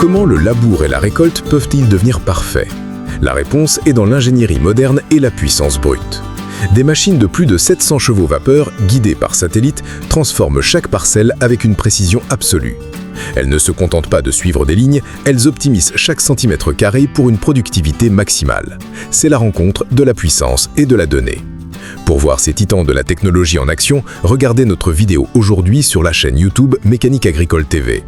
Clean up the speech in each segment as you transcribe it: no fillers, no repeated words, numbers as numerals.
Comment le labour et la récolte peuvent-ils devenir parfaits? La réponse est dans l'ingénierie moderne et la puissance brute. Des machines de plus de 700 chevaux vapeur, guidées par satellite, transforment chaque parcelle avec une précision absolue. Elles ne se contentent pas de suivre des lignes, elles optimisent chaque centimètre carré pour une productivité maximale. C'est la rencontre de la puissance et de la donnée. Pour voir ces titans de la technologie en action, regardez notre vidéo aujourd'hui sur la chaîne YouTube Mécanique Agricole TV.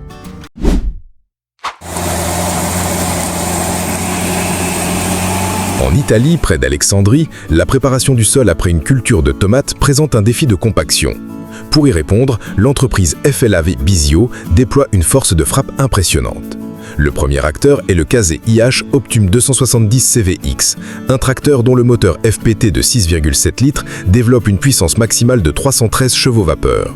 En Italie, près d'Alexandrie, la préparation du sol après une culture de tomates présente un défi de compaction. Pour y répondre, l'entreprise FLAV Bisio déploie une force de frappe impressionnante. Le premier acteur est le Case IH Optum 270 CVX, un tracteur dont le moteur FPT de 6,7 litres développe une puissance maximale de 313 chevaux vapeur.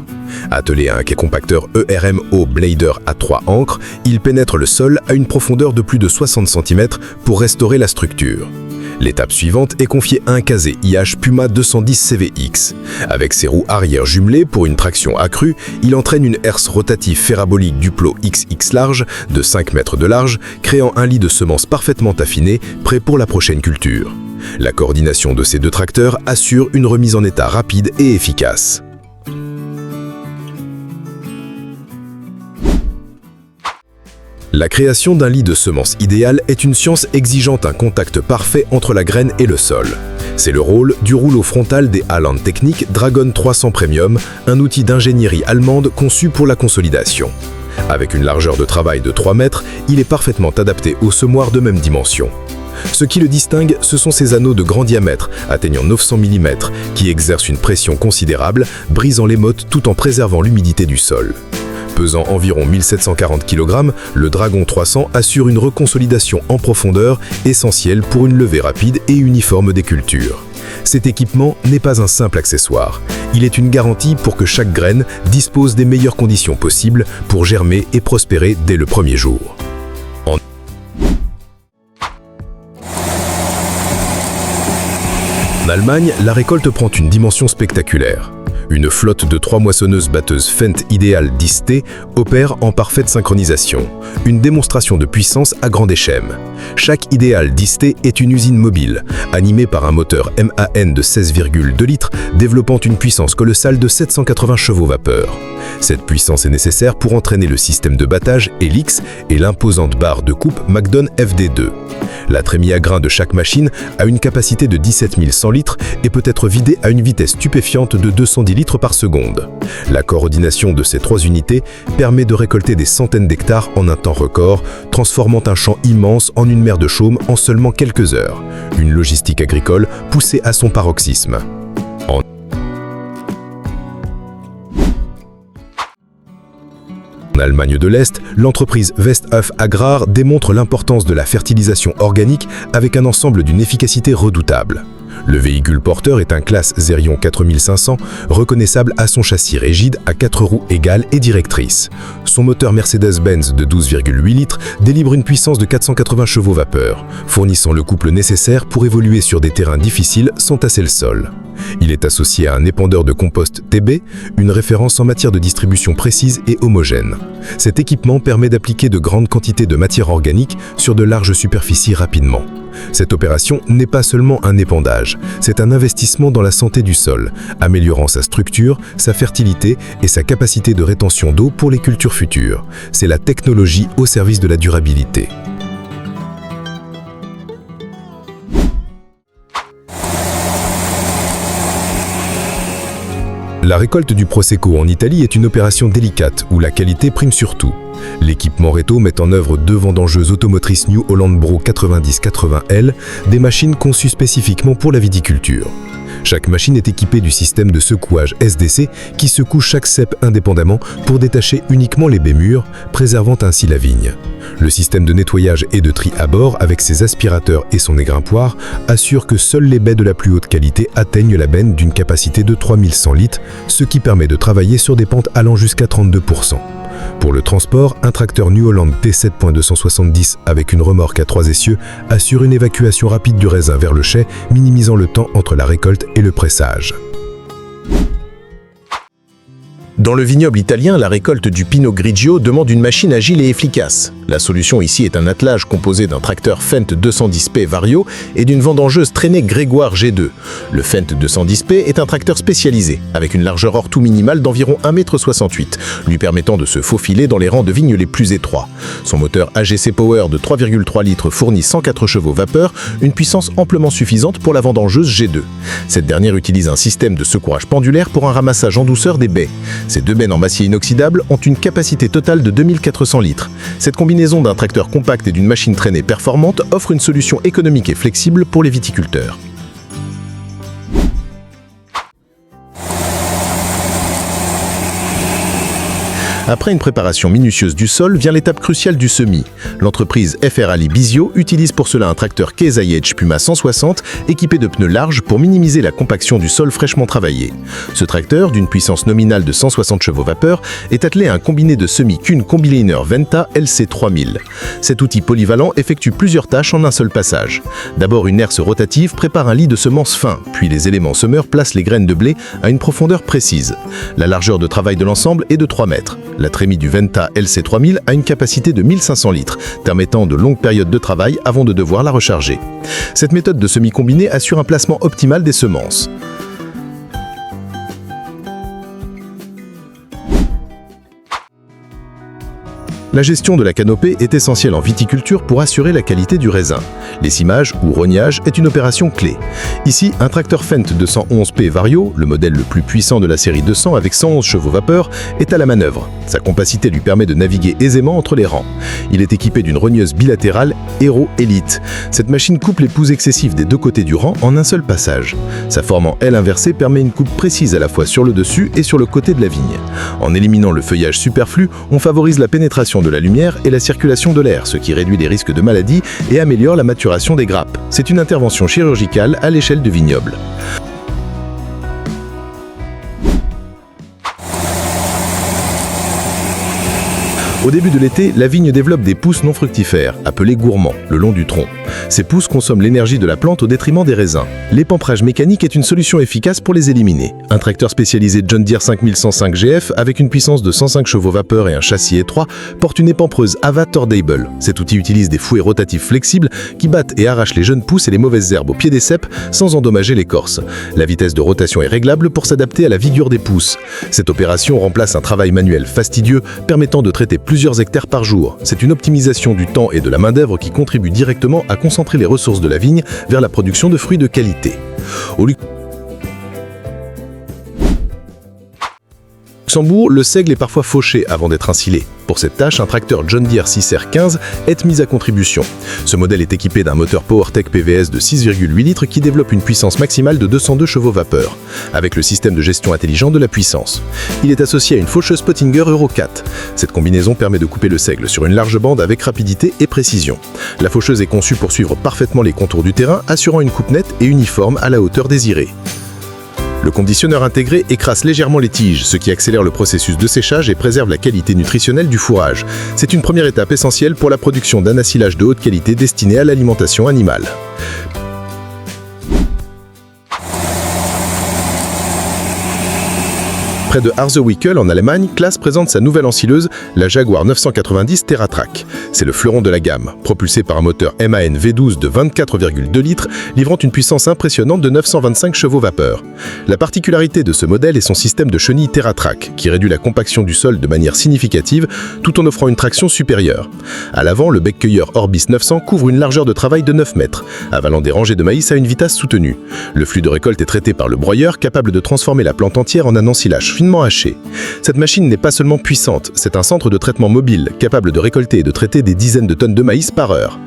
Attelé à un quai compacteur ERMO Blader à 3 ancres, il pénètre le sol à une profondeur de plus de 60 cm pour restaurer la structure. L'étape suivante est confiée à un Case IH Puma 210 CVX. Avec ses roues arrière jumelées pour une traction accrue, il entraîne une herse rotative ferrabolique Duplo XX large de 5 mètres de large, créant un lit de semences parfaitement affiné, prêt pour la prochaine culture. La coordination de ces deux tracteurs assure une remise en état rapide et efficace. La création d'un lit de semences idéal est une science exigeant un contact parfait entre la graine et le sol. C'est le rôle du rouleau frontal des Halland Technique Dragon 300 Premium, un outil d'ingénierie allemande conçu pour la consolidation. Avec une largeur de travail de 3 mètres, il est parfaitement adapté aux semoirs de même dimension. Ce qui le distingue, ce sont ses anneaux de grand diamètre, atteignant 900 mm, qui exercent une pression considérable, brisant les mottes tout en préservant l'humidité du sol. Pesant environ 1740 kg, le Dragon 300 assure une reconsolidation en profondeur essentielle pour une levée rapide et uniforme des cultures. Cet équipement n'est pas un simple accessoire. Il est une garantie pour que chaque graine dispose des meilleures conditions possibles pour germer et prospérer dès le premier jour. En Allemagne, la récolte prend une dimension spectaculaire. Une flotte de 3 moissonneuses-batteuses Fendt Ideal 10T opère en parfaite synchronisation, une démonstration de puissance à grande échelle. Chaque Ideal 10T est une usine mobile, animée par un moteur MAN de 16,2 litres, développant une puissance colossale de 780 chevaux vapeur. Cette puissance est nécessaire pour entraîner le système de battage Helix et l'imposante barre de coupe Magnum FD2. La trémie à grains de chaque machine a une capacité de 17 100 litres et peut être vidée à une vitesse stupéfiante de 210 litres par seconde. La coordination de ces 3 unités permet de récolter des centaines d'hectares en un temps record, transformant un champ immense en une mer de chaume en seulement quelques heures. Une logistique agricole poussée à son paroxysme. En Allemagne de l'Est, l'entreprise Westhoff Agrar démontre l'importance de la fertilisation organique avec un ensemble d'une efficacité redoutable. Le véhicule porteur est un Classe Zerion 4500, reconnaissable à son châssis rigide à 4 roues égales et directrices. Son moteur Mercedes-Benz de 12,8 litres délivre une puissance de 480 chevaux vapeur, fournissant le couple nécessaire pour évoluer sur des terrains difficiles sans tasser le sol. Il est associé à un épandeur de compost TB, une référence en matière de distribution précise et homogène. Cet équipement permet d'appliquer de grandes quantités de matière organique sur de larges superficies rapidement. Cette opération n'est pas seulement un épandage, c'est un investissement dans la santé du sol, améliorant sa structure, sa fertilité et sa capacité de rétention d'eau pour les cultures futures. C'est la technologie au service de la durabilité. La récolte du Prosecco en Italie est une opération délicate où la qualité prime sur tout. L'équipe Moretto met en œuvre 2 vendangeuses automotrices New Holland Bro 90-80L, des machines conçues spécifiquement pour la viticulture. Chaque machine est équipée du système de secouage SDC qui secoue chaque cep indépendamment pour détacher uniquement les baies mûres, préservant ainsi la vigne. Le système de nettoyage et de tri à bord avec ses aspirateurs et son égrimpoir assure que seules les baies de la plus haute qualité atteignent la benne d'une capacité de 3100 litres, ce qui permet de travailler sur des pentes allant jusqu'à 32%. Pour le transport, un tracteur New Holland T7.270 avec une remorque à 3 essieux assure une évacuation rapide du raisin vers le chai, minimisant le temps entre la récolte et le pressage. Dans le vignoble italien, la récolte du Pinot Grigio demande une machine agile et efficace. La solution ici est un attelage composé d'un tracteur Fendt 210P Vario et d'une vendangeuse traînée Grégoire G2. Le Fendt 210P est un tracteur spécialisé, avec une largeur hors tout minimale d'environ 1,68 m, lui permettant de se faufiler dans les rangs de vignes les plus étroits. Son moteur AGC Power de 3,3 litres fournit 104 chevaux vapeur, une puissance amplement suffisante pour la vendangeuse G2. Cette dernière utilise un système de secourage pendulaire pour un ramassage en douceur des baies. Ces deux bennes en acier inoxydable ont une capacité totale de 2400 litres. Cette combinaison d'un tracteur compact et d'une machine traînée performante offre une solution économique et flexible pour les viticulteurs. Après une préparation minutieuse du sol, vient l'étape cruciale du semis. L'entreprise FR Ali Bisio utilise pour cela un tracteur Case IH Puma 160 équipé de pneus larges pour minimiser la compaction du sol fraîchement travaillé. Ce tracteur, d'une puissance nominale de 160 chevaux vapeur, est attelé à un combiné de semis Kuhn Combiner Venta LC3000. Cet outil polyvalent effectue plusieurs tâches en un seul passage. D'abord, une herse rotative prépare un lit de semences fin, puis les éléments semeurs placent les graines de blé à une profondeur précise. La largeur de travail de l'ensemble est de 3 mètres. La trémie du Venta LC3000 a une capacité de 1500 litres, permettant de longues périodes de travail avant de devoir la recharger. Cette méthode de semis combiné assure un placement optimal des semences. La gestion de la canopée est essentielle en viticulture pour assurer la qualité du raisin. L'essimage ou rognage est une opération clé. Ici, un tracteur Fendt 211P Vario, le modèle le plus puissant de la série 200 avec 111 chevaux vapeur, est à la manœuvre. Sa compacité lui permet de naviguer aisément entre les rangs. Il est équipé d'une rogneuse bilatérale Hero Elite. Cette machine coupe les pousses excessives des deux côtés du rang en un seul passage. Sa forme en L inversée permet une coupe précise à la fois sur le dessus et sur le côté de la vigne. En éliminant le feuillage superflu, on favorise la pénétration de la lumière et la circulation de l'air, ce qui réduit les risques de maladies et améliore la maturation des grappes. C'est une intervention chirurgicale à l'échelle du vignoble. Au début de l'été, la vigne développe des pousses non fructifères, appelées gourmands, le long du tronc. Ces pousses consomment l'énergie de la plante au détriment des raisins. L'épamprage mécanique est une solution efficace pour les éliminer. Un tracteur spécialisé John Deere 5105 GF, avec une puissance de 105 chevaux vapeur et un châssis étroit, porte une épampreuse Ava Tordable. Cet outil utilise des fouets rotatifs flexibles qui battent et arrachent les jeunes pousses et les mauvaises herbes au pied des ceps sans endommager l'écorce. La vitesse de rotation est réglable pour s'adapter à la vigueur des pousses. Cette opération remplace un travail manuel fastidieux, permettant de traiter plusieurs hectares par jour. C'est une optimisation du temps et de la main-d'œuvre qui contribue directement à concentrer les ressources de la vigne vers la production de fruits de qualité. Au Luxembourg, le seigle est parfois fauché avant d'être ensilé. Pour cette tâche, un tracteur John Deere 6R15 est mis à contribution. Ce modèle est équipé d'un moteur PowerTech PVS de 6,8 litres qui développe une puissance maximale de 202 chevaux vapeur, avec le système de gestion intelligent de la puissance. Il est associé à une faucheuse Pottinger Euro 4. Cette combinaison permet de couper le seigle sur une large bande avec rapidité et précision. La faucheuse est conçue pour suivre parfaitement les contours du terrain, assurant une coupe nette et uniforme à la hauteur désirée. Le conditionneur intégré écrase légèrement les tiges, ce qui accélère le processus de séchage et préserve la qualité nutritionnelle du fourrage. C'est une première étape essentielle pour la production d'un assilage de haute qualité destiné à l'alimentation animale. Près de Harzewickel, en Allemagne, Claas présente sa nouvelle ensileuse, la Jaguar 990 TerraTrack. C'est le fleuron de la gamme, propulsé par un moteur MAN V12 de 24,2 litres, livrant une puissance impressionnante de 925 chevaux vapeur. La particularité de ce modèle est son système de chenille TerraTrack, qui réduit la compaction du sol de manière significative, tout en offrant une traction supérieure. À l'avant, le bec-cueilleur Orbis 900 couvre une largeur de travail de 9 mètres, avalant des rangées de maïs à une vitesse soutenue. Le flux de récolte est traité par le broyeur, capable de transformer la plante entière en un ensilage finement haché. Cette machine n'est pas seulement puissante, c'est un centre de traitement mobile, capable de récolter et de traiter des dizaines de tonnes de maïs par heure.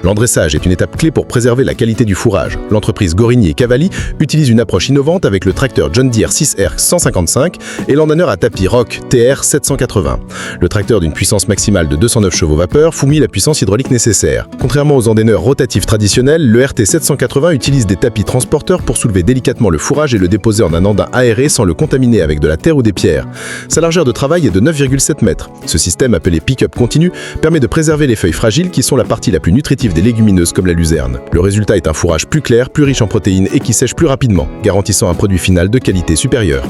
L'endressage est une étape clé pour préserver la qualité du fourrage. L'entreprise Gorigny et Cavalli utilise une approche innovante avec le tracteur John Deere 6R 155 et l'endaneur à tapis Rock TR 780. Le tracteur d'une puissance maximale de 209 chevaux vapeur fournit la puissance hydraulique nécessaire. Contrairement aux endaineurs rotatifs traditionnels, le RT 780 utilise des tapis transporteurs pour soulever délicatement le fourrage et le déposer en un andin aéré sans le contaminer avec de la terre ou des pierres. Sa largeur de travail est de 9,7 mètres. Ce système, appelé pick-up continu, permet de préserver les feuilles fragiles qui sont la partie la plus nutritive des légumineuses comme la luzerne. Le résultat est un fourrage plus clair, plus riche en protéines et qui sèche plus rapidement, garantissant un produit final de qualité supérieure.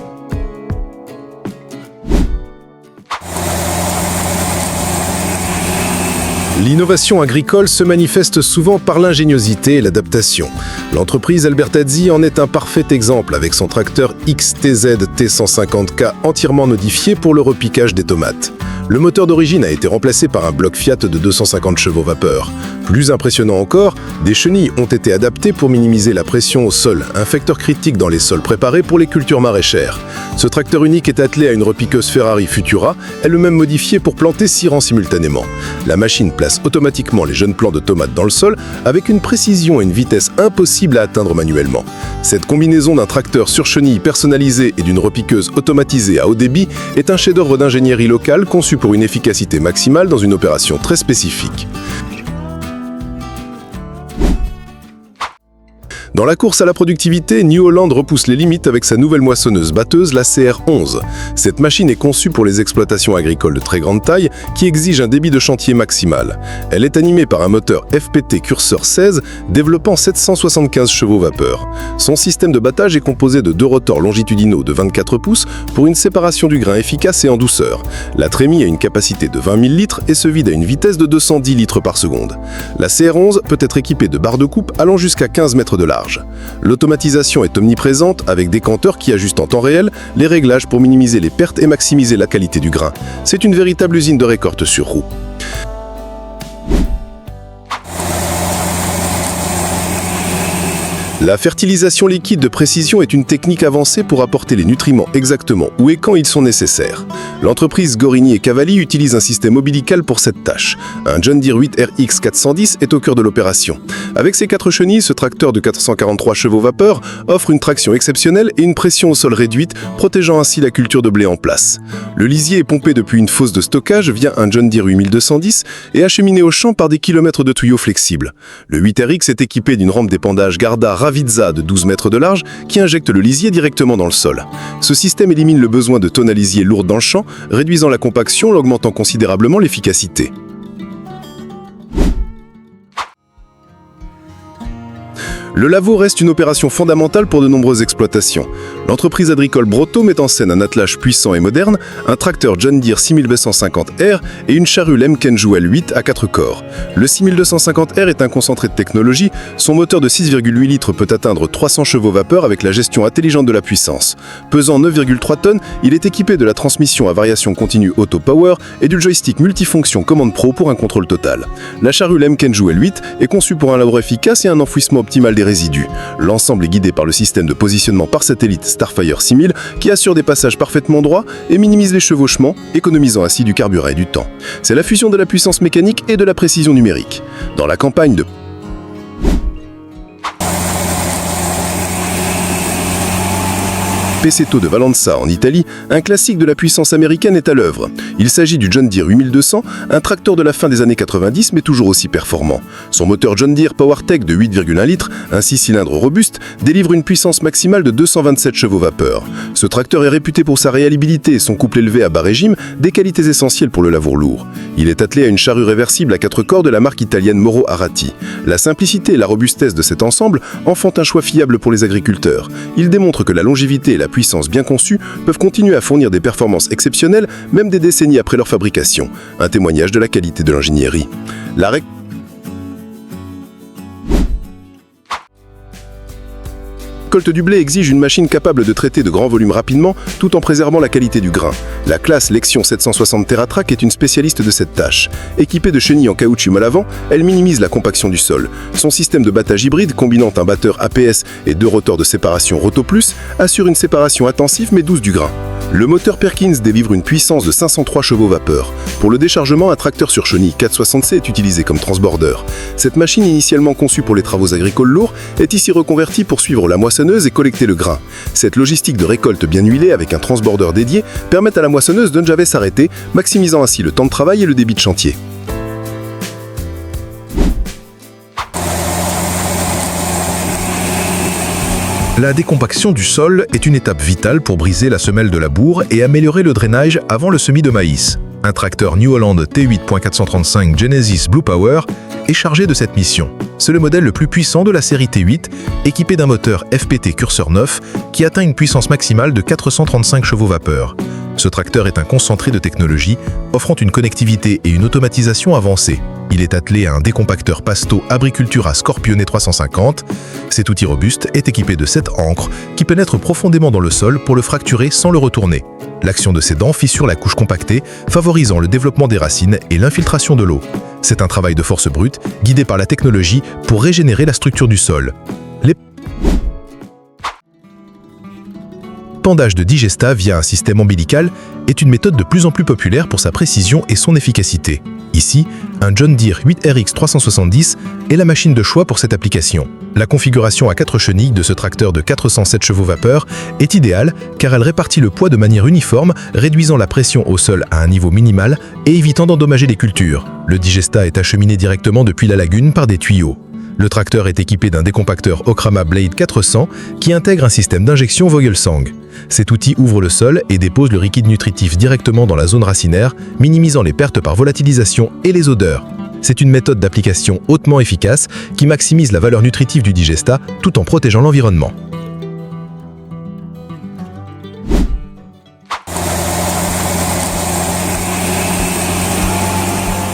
L'innovation agricole se manifeste souvent par l'ingéniosité et l'adaptation. L'entreprise Albertazzi en est un parfait exemple avec son tracteur XTZ T150K entièrement modifié pour le repiquage des tomates. Le moteur d'origine a été remplacé par un bloc Fiat de 250 chevaux vapeur. Plus impressionnant encore, des chenilles ont été adaptées pour minimiser la pression au sol, un facteur critique dans les sols préparés pour les cultures maraîchères. Ce tracteur unique est attelé à une repiqueuse Ferrari Futura, elle-même modifiée pour planter 6 rangs simultanément. La machine place automatiquement les jeunes plants de tomates dans le sol avec une précision et une vitesse impossible à atteindre manuellement. Cette combinaison d'un tracteur sur chenille personnalisé et d'une repiqueuse automatisée à haut débit est un chef-d'œuvre d'ingénierie locale conçu pour une efficacité maximale dans une opération très spécifique. Dans la course à la productivité, New Holland repousse les limites avec sa nouvelle moissonneuse-batteuse, la CR11. Cette machine est conçue pour les exploitations agricoles de très grande taille qui exigent un débit de chantier maximal. Elle est animée par un moteur FPT Curseur 16 développant 775 chevaux vapeur. Son système de battage est composé de 2 rotors longitudinaux de 24 pouces pour une séparation du grain efficace et en douceur. La trémie a une capacité de 20 000 litres et se vide à une vitesse de 210 litres par seconde. La CR11 peut être équipée de barres de coupe allant jusqu'à 15 mètres de large. L'automatisation est omniprésente avec des compteurs qui ajustent en temps réel les réglages pour minimiser les pertes et maximiser la qualité du grain. C'est une véritable usine de récolte sur roue. La fertilisation liquide de précision est une technique avancée pour apporter les nutriments exactement où et quand ils sont nécessaires. L'entreprise Gorini et Cavalli utilise un système ombilical pour cette tâche. Un John Deere 8 RX 410 est au cœur de l'opération. Avec ses 4 chenilles, ce tracteur de 443 chevaux vapeur offre une traction exceptionnelle et une pression au sol réduite, protégeant ainsi la culture de blé en place. Le lisier est pompé depuis une fosse de stockage via un John Deere 8210 et acheminé au champ par des kilomètres de tuyaux flexibles. Le 8 RX est équipé d'une rampe d'épandage Garda Ravizza de 12 mètres de large qui injecte le lisier directement dans le sol. Ce système élimine le besoin de tonnes à lisier lourdes dans le champ, réduisant la compaction et augmentant considérablement l'efficacité. Le laveau reste une opération fondamentale pour de nombreuses exploitations. L'entreprise agricole Brotto met en scène un attelage puissant et moderne, un tracteur John Deere 6250R et une charrue Lemken Joule 8 à 4 corps. Le 6250R est un concentré de technologie, son moteur de 6,8 litres peut atteindre 300 chevaux vapeur avec la gestion intelligente de la puissance. Pesant 9,3 tonnes, il est équipé de la transmission à variation continue Auto Power et du joystick multifonction Command Pro pour un contrôle total. La charrue Lemken Joule 8 est conçue pour un labour efficace et un enfouissement optimal des résidus. L'ensemble est guidé par le système de positionnement par satellite Starfire 6000 qui assure des passages parfaitement droits et minimise les chevauchements, économisant ainsi du carburant et du temps. C'est la fusion de la puissance mécanique et de la précision numérique. Dans la campagne de Pessetto de Valenza en Italie, un classique de la puissance américaine est à l'œuvre. Il s'agit du John Deere 8200, un tracteur de la fin des années 90 mais toujours aussi performant. Son moteur John Deere PowerTech de 8,1 litres, un 6 cylindres robuste, délivre une puissance maximale de 227 chevaux vapeur. Ce tracteur est réputé pour sa réalibilité et son couple élevé à bas régime, des qualités essentielles pour le labour lourd. Il est attelé à une charrue réversible à 4 corps de la marque italienne Moro Arati. La simplicité et la robustesse de cet ensemble en font un choix fiable pour les agriculteurs. Il démontre que la longévité et la puissance bien conçue peuvent continuer à fournir des performances exceptionnelles, même des décennies après leur fabrication. Un témoignage de la qualité de l'ingénierie. La récolte du blé exige une machine capable de traiter de grands volumes rapidement tout en préservant la qualité du grain. La classe Lexion 760 TerraTrack est une spécialiste de cette tâche. Équipée de chenilles en caoutchouc molle avant, elle minimise la compaction du sol. Son système de battage hybride, combinant un batteur APS et 2 rotors de séparation Roto Plus, assure une séparation intensive mais douce du grain. Le moteur Perkins délivre une puissance de 503 chevaux vapeur. Pour le déchargement, un tracteur sur chenille 460C est utilisé comme transborder. Cette machine, initialement conçue pour les travaux agricoles lourds, est ici reconvertie pour suivre la moissonneuse et collecter le grain. Cette logistique de récolte bien huilée avec un transborder dédié permet à la moissonneuse de ne jamais s'arrêter, maximisant ainsi le temps de travail et le débit de chantier. La décompaction du sol est une étape vitale pour briser la semelle de labour et améliorer le drainage avant le semis de maïs. Un tracteur New Holland T8.435 Genesis Blue Power est chargé de cette mission. C'est le modèle le plus puissant de la série T8, équipé d'un moteur FPT Cursor 9 qui atteint une puissance maximale de 435 chevaux vapeur. Ce tracteur est un concentré de technologie, offrant une connectivité et une automatisation avancée. Il est attelé à un décompacteur Pasto Abricultura Scorpionet 350. Cet outil robuste est équipé de 7 ancres qui pénètrent profondément dans le sol pour le fracturer sans le retourner. L'action de ces dents fissure la couche compactée, favorisant le développement des racines et l'infiltration de l'eau. C'est un travail de force brute, guidé par la technologie pour régénérer la structure du sol. L'épandage de digesta via un système ombilical est une méthode de plus en plus populaire pour sa précision et son efficacité. Ici, un John Deere 8RX 370 est la machine de choix pour cette application. La configuration à 4 chenilles de ce tracteur de 407 chevaux vapeur est idéale car elle répartit le poids de manière uniforme, réduisant la pression au sol à un niveau minimal et évitant d'endommager les cultures. Le digesta est acheminé directement depuis la lagune par des tuyaux. Le tracteur est équipé d'un décompacteur Okrama Blade 400 qui intègre un système d'injection Vogelsang. Cet outil ouvre le sol et dépose le liquide nutritif directement dans la zone racinaire, minimisant les pertes par volatilisation et les odeurs. C'est une méthode d'application hautement efficace qui maximise la valeur nutritive du digesta tout en protégeant l'environnement.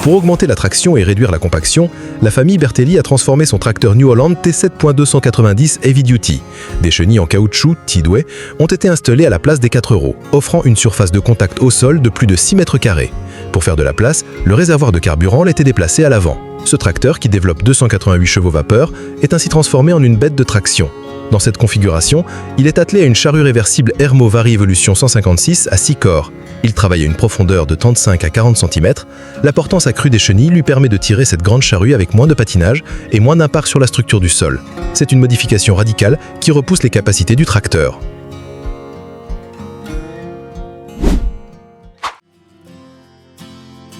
Pour augmenter la traction et réduire la compaction, la famille Bertelli a transformé son tracteur New Holland T7.290 Heavy Duty. Des chenilles en caoutchouc Tidway ont été installées à la place des 4 roues, offrant une surface de contact au sol de plus de 6 mètres carrés. Pour faire de la place, le réservoir de carburant l'était déplacé à l'avant. Ce tracteur, qui développe 288 chevaux vapeur, est ainsi transformé en une bête de traction. Dans cette configuration, il est attelé à une charrue réversible Hermo Vari Evolution 156 à 6 corps. Il travaille à une profondeur de 35 à 40 cm. La portance accrue des chenilles lui permet de tirer cette grande charrue avec moins de patinage et moins d'impact sur la structure du sol. C'est une modification radicale qui repousse les capacités du tracteur.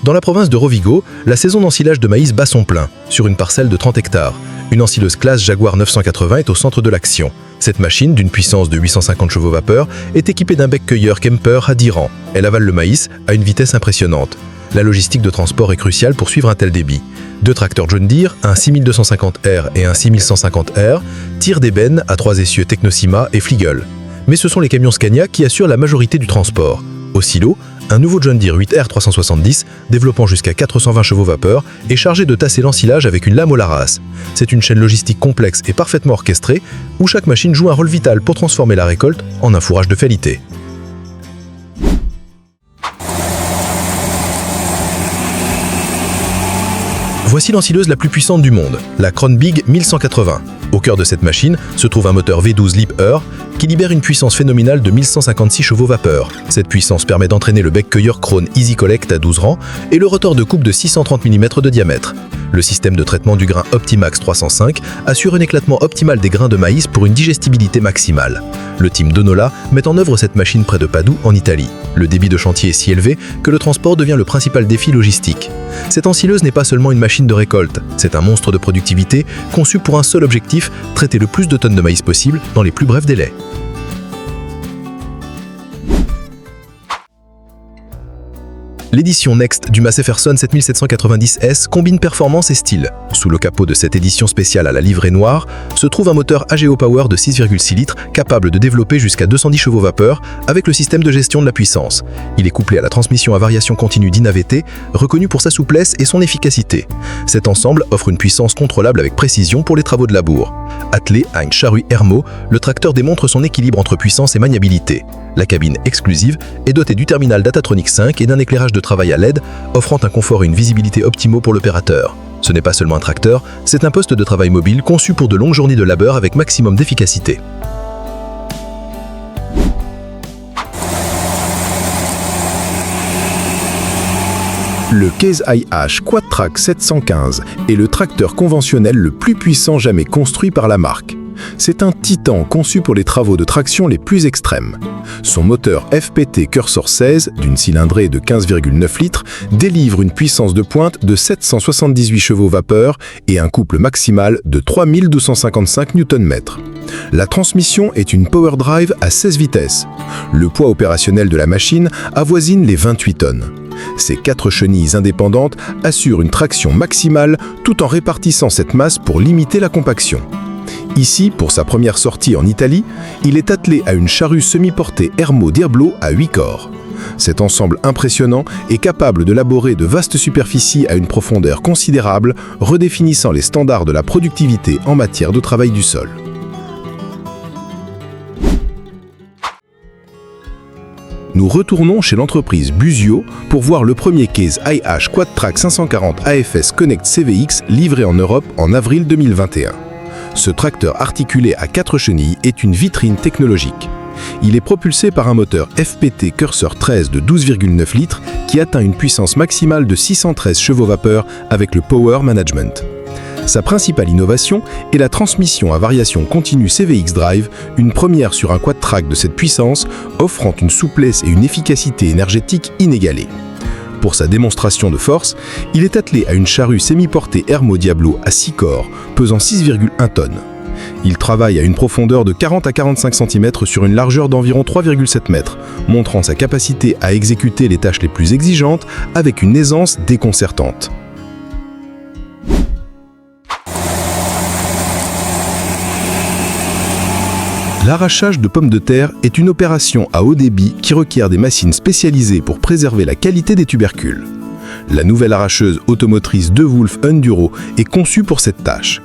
Dans la province de Rovigo, la saison d'ensilage de maïs bat son plein, sur une parcelle de 30 hectares. Une ensileuse classe Jaguar 980 est au centre de l'action. Cette machine, d'une puissance de 850 chevaux vapeur, est équipée d'un bec cueilleur Kemper à 10 rangs. Elle avale le maïs à une vitesse impressionnante. La logistique de transport est cruciale pour suivre un tel débit. 2 tracteurs John Deere, un 6250R et un 6150R, tirent des bennes à 3 essieux Technosima et Fliegel. Mais ce sont les camions Scania qui assurent la majorité du transport. Au silo, un nouveau John Deere 8R 370, développant jusqu'à 420 chevaux vapeur, est chargé de tasser l'ensilage avec une lame au Laras. C'est une chaîne logistique complexe et parfaitement orchestrée, où chaque machine joue un rôle vital pour transformer la récolte en un fourrage de qualité. Voici l'ensileuse la plus puissante du monde, la Kronbig 1180. Au cœur de cette machine se trouve un moteur V12 Leap-Ear qui libère une puissance phénoménale de 1156 chevaux vapeur. Cette puissance permet d'entraîner le bec cueilleur Krone Easy Collect à 12 rangs et le rotor de coupe de 630 mm de diamètre. Le système de traitement du grain Optimax 305 assure un éclatement optimal des grains de maïs pour une digestibilité maximale. Le team Donola met en œuvre cette machine près de Padoue, en Italie. Le débit de chantier est si élevé que le transport devient le principal défi logistique. Cette ensileuse n'est pas seulement une machine de récolte, c'est un monstre de productivité conçu pour un seul objectif, traiter le plus de tonnes de maïs possible dans les plus brefs délais. L'édition Next du Massey-Ferguson 7790S combine performance et style. Sous le capot de cette édition spéciale à la livrée noire se trouve un moteur AGO Power de 6,6 litres capable de développer jusqu'à 210 chevaux vapeur avec le système de gestion de la puissance. Il est couplé à la transmission à variation continue d'INAVT, reconnue pour sa souplesse et son efficacité. Cet ensemble offre une puissance contrôlable avec précision pour les travaux de labour. Attelé à une charrue Hermo, le tracteur démontre son équilibre entre puissance et maniabilité. La cabine exclusive est dotée du terminal Datatronic 5 et d'un éclairage de travail à LED, offrant un confort et une visibilité optimaux pour l'opérateur. Ce n'est pas seulement un tracteur, c'est un poste de travail mobile conçu pour de longues journées de labeur avec maximum d'efficacité. Le Case IH Quad-Track 715 est le tracteur conventionnel le plus puissant jamais construit par la marque. C'est un titan conçu pour les travaux de traction les plus extrêmes. Son moteur FPT Cursor 16, d'une cylindrée de 15,9 litres, délivre une puissance de pointe de 778 chevaux vapeur et un couple maximal de 3255 Nm. La transmission est une Power Drive à 16 vitesses. Le poids opérationnel de la machine avoisine les 28 tonnes. Ces 4 chenilles indépendantes assurent une traction maximale tout en répartissant cette masse pour limiter la compaction. Ici, pour sa première sortie en Italie, il est attelé à une charrue semi-portée Ermo Diablo à 8 corps. Cet ensemble impressionnant est capable de laborer de vastes superficies à une profondeur considérable, redéfinissant les standards de la productivité en matière de travail du sol. Nous retournons chez l'entreprise Busio pour voir le premier case IH Quadtrac 540 AFS Connect CVX livré en Europe en avril 2021. Ce tracteur articulé à 4 chenilles est une vitrine technologique. Il est propulsé par un moteur FPT Cursor 13 de 12,9 litres qui atteint une puissance maximale de 613 chevaux-vapeur avec le Power Management. Sa principale innovation est la transmission à variation continue CVX Drive, une première sur un quad-track de cette puissance, offrant une souplesse et une efficacité énergétique inégalées. Pour sa démonstration de force, il est attelé à une charrue semi-portée Ermo Diablo à 6 corps, pesant 6,1 tonnes. Il travaille à une profondeur de 40 à 45 cm sur une largeur d'environ 3,7 mètres, montrant sa capacité à exécuter les tâches les plus exigeantes avec une aisance déconcertante. L'arrachage de pommes de terre est une opération à haut débit qui requiert des machines spécialisées pour préserver la qualité des tubercules. La nouvelle arracheuse automotrice DeWolf Enduro est conçue pour cette tâche.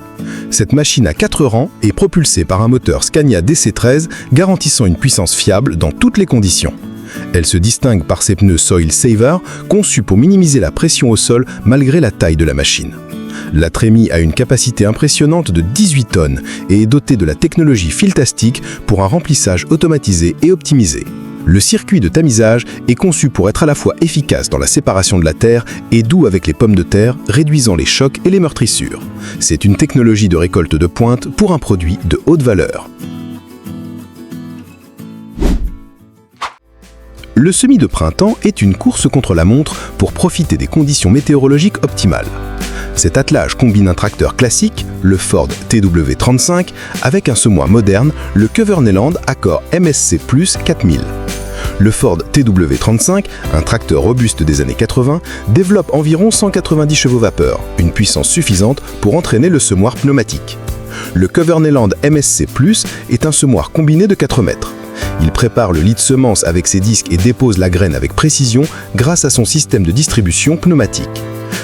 Cette machine à 4 rangs est propulsée par un moteur Scania DC13 garantissant une puissance fiable dans toutes les conditions. Elle se distingue par ses pneus Soil Saver conçus pour minimiser la pression au sol malgré la taille de la machine. La trémie a une capacité impressionnante de 18 tonnes et est dotée de la technologie Filtastic pour un remplissage automatisé et optimisé. Le circuit de tamisage est conçu pour être à la fois efficace dans la séparation de la terre et doux avec les pommes de terre, réduisant les chocs et les meurtrissures. C'est une technologie de récolte de pointe pour un produit de haute valeur. Le semis de printemps est une course contre la montre pour profiter des conditions météorologiques optimales. Cet attelage combine un tracteur classique, le Ford TW35, avec un semoir moderne, le Cuverneland Accord MSC Plus 4000. Le Ford TW35, un tracteur robuste des années 80, développe environ 190 chevaux-vapeur, une puissance suffisante pour entraîner le semoir pneumatique. Le Cuverneland MSC Plus est un semoir combiné de 4 mètres. Il prépare le lit de semence avec ses disques et dépose la graine avec précision grâce à son système de distribution pneumatique.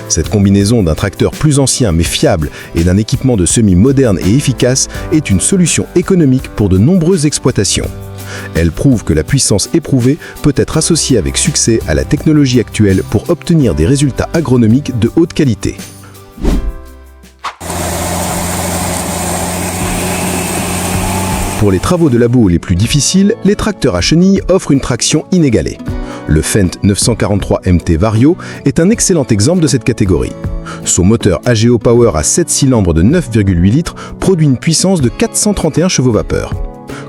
Cette combinaison d'un tracteur plus ancien mais fiable et d'un équipement de semis moderne et efficace est une solution économique pour de nombreuses exploitations. Elle prouve que la puissance éprouvée peut être associée avec succès à la technologie actuelle pour obtenir des résultats agronomiques de haute qualité. Pour les travaux de labo les plus difficiles, les tracteurs à chenilles offrent une traction inégalée. Le Fendt 943 MT Vario est un excellent exemple de cette catégorie. Son moteur AGO Power à 7 cylindres de 9,8 litres produit une puissance de 431 chevaux-vapeur.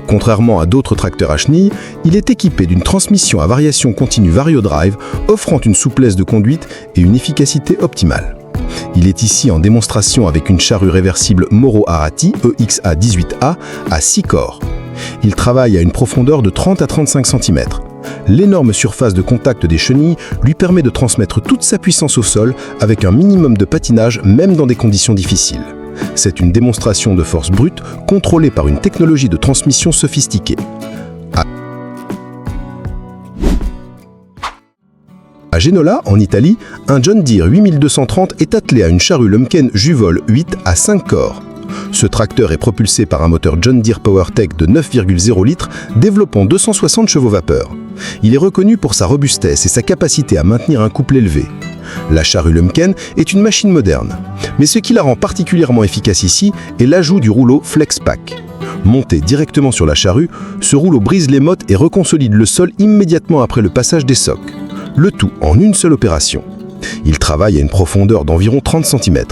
Contrairement à d'autres tracteurs à chenilles, il est équipé d'une transmission à variation continue Vario Drive, offrant une souplesse de conduite et une efficacité optimale. Il est ici en démonstration avec une charrue réversible Moro Arati EXA 18A à 6 corps. Il travaille à une profondeur de 30 à 35 cm. L'énorme surface de contact des chenilles lui permet de transmettre toute sa puissance au sol avec un minimum de patinage même dans des conditions difficiles. C'est une démonstration de force brute contrôlée par une technologie de transmission sophistiquée. À Genola, en Italie, un John Deere 8230 est attelé à une charrue Lumken Juvol 8 à 5 corps. Ce tracteur est propulsé par un moteur John Deere PowerTech de 9,0 litres, développant 260 chevaux-vapeur. Il est reconnu pour sa robustesse et sa capacité à maintenir un couple élevé. La charrue Lumken est une machine moderne, mais ce qui la rend particulièrement efficace ici est l'ajout du rouleau FlexPack. Monté directement sur la charrue, ce rouleau brise les mottes et reconsolide le sol immédiatement après le passage des socs. Le tout en une seule opération. Il travaille à une profondeur d'environ 30 cm.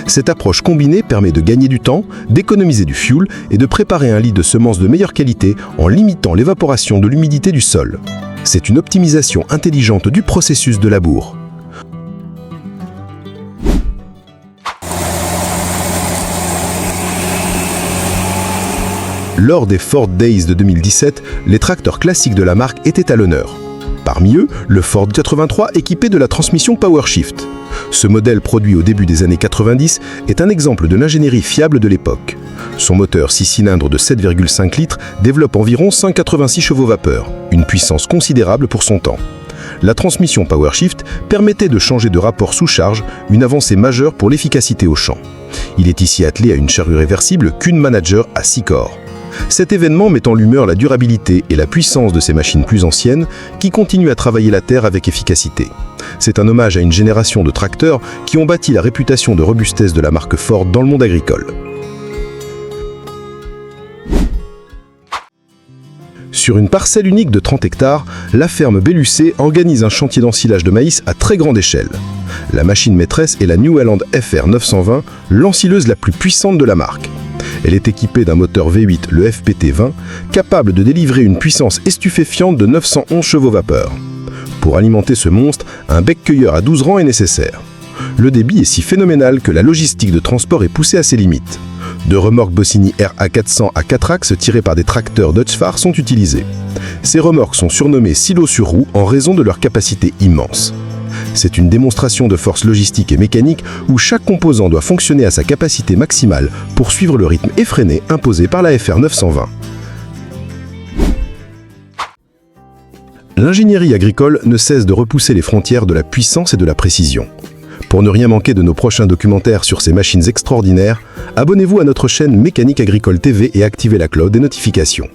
Cette approche combinée permet de gagner du temps, d'économiser du fuel et de préparer un lit de semences de meilleure qualité en limitant l'évaporation de l'humidité du sol. C'est une optimisation intelligente du processus de labour. Lors des Ford Days de 2017, les tracteurs classiques de la marque étaient à l'honneur. Parmi eux, le Ford 83 équipé de la transmission PowerShift. Ce modèle produit au début des années 90 est un exemple de l'ingénierie fiable de l'époque. Son moteur 6 cylindres de 7,5 litres développe environ 186 chevaux vapeur, une puissance considérable pour son temps. La transmission PowerShift permettait de changer de rapport sous charge, une avancée majeure pour l'efficacité au champ. Il est ici attelé à une charrue réversible Kuhn Manager à 6 corps. Cet événement met en lumière la durabilité et la puissance de ces machines plus anciennes qui continuent à travailler la terre avec efficacité. C'est un hommage à une génération de tracteurs qui ont bâti la réputation de robustesse de la marque Ford dans le monde agricole. Sur une parcelle unique de 30 hectares, la ferme Bellucé organise un chantier d'ensilage de maïs à très grande échelle. La machine maîtresse est la New Holland FR 920, l'ensileuse la plus puissante de la marque. Elle est équipée d'un moteur V8, le FPT20, capable de délivrer une puissance stupéfiante de 911 chevaux vapeur. Pour alimenter ce monstre, un bec cueilleur à 12 rangs est nécessaire. Le débit est si phénoménal que la logistique de transport est poussée à ses limites. Deux remorques Bossini RA400 à 4 axes tirées par des tracteurs Deutz-Fahr sont utilisées. Ces remorques sont surnommées silos sur roues en raison de leur capacité immense. C'est une démonstration de force logistique et mécanique où chaque composant doit fonctionner à sa capacité maximale pour suivre le rythme effréné imposé par la FR 920. L'ingénierie agricole ne cesse de repousser les frontières de la puissance et de la précision. Pour ne rien manquer de nos prochains documentaires sur ces machines extraordinaires, abonnez-vous à notre chaîne Mécanique Agricole TV et activez la cloche des notifications.